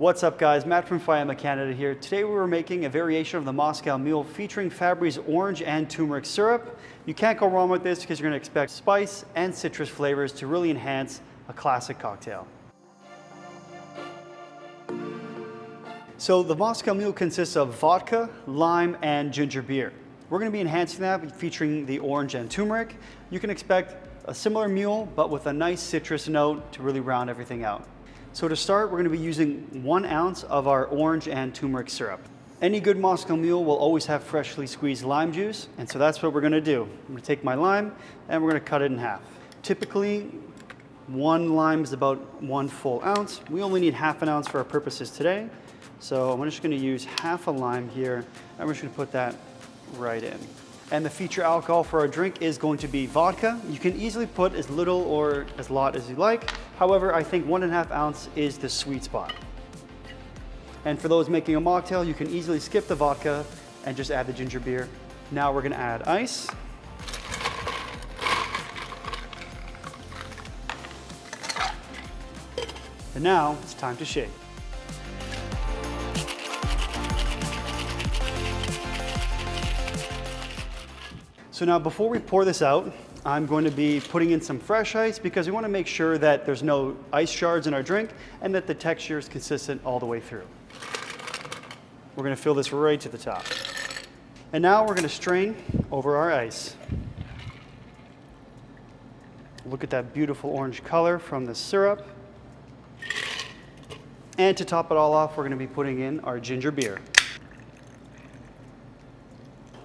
What's up guys, Matt from Faema, Canada here. Today we were making a variation of the Moscow Mule featuring Fabbri's Orange and Turmeric Syrup. You can't go wrong with this because you're going to expect spice and citrus flavors to really enhance a classic cocktail. So the Moscow Mule consists of vodka, lime, and ginger beer. We're going to be enhancing that featuring the orange and turmeric. You can expect a similar mule, but with a nice citrus note to really round everything out. So to start, we're going to be using 1 ounce of our orange and turmeric syrup. Any good Moscow Mule will always have freshly squeezed lime juice, and so that's what we're going to do. I'm going to take my lime and we're going to cut it in half. Typically, 1 lime is about 1 full ounce. We only need half an ounce for our purposes today. So I'm just going to use half a lime here, and we're just going to put that right in. And the feature alcohol for our drink is going to be vodka. You can easily put as little or as lot as you like. However, I think 1.5 ounce is the sweet spot. And for those making a mocktail, you can easily skip the vodka and just add the ginger beer. Now we're going to add ice. And now it's time to shake. So now before we pour this out, I'm going to be putting in some fresh ice because we want to make sure that there's no ice shards in our drink and that the texture is consistent all the way through. We're going to fill this right to the top. And now we're going to strain over our ice. Look at that beautiful orange color from the syrup. And to top it all off, we're going to be putting in our ginger beer.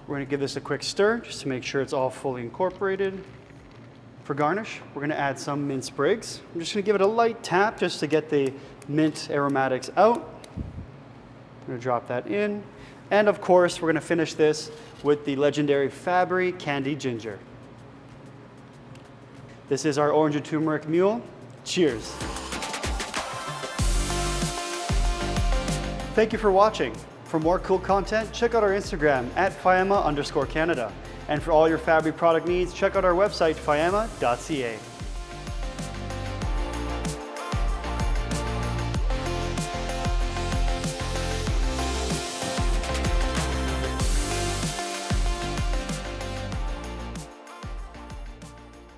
We're going to give this a quick stir just to make sure it's all fully incorporated. For garnish, we're going to add some mint sprigs. I'm just going to give it a light tap just to get the mint aromatics out. I'm going to drop that in. And of course, we're going to finish this with the legendary Fabbri Candied ginger. This is our Orange Turmeric Mule. Cheers. Thank you for watching. For more cool content, check out our Instagram at Faema_Canada. And for all your Fabbri product needs, check out our website, faema.ca.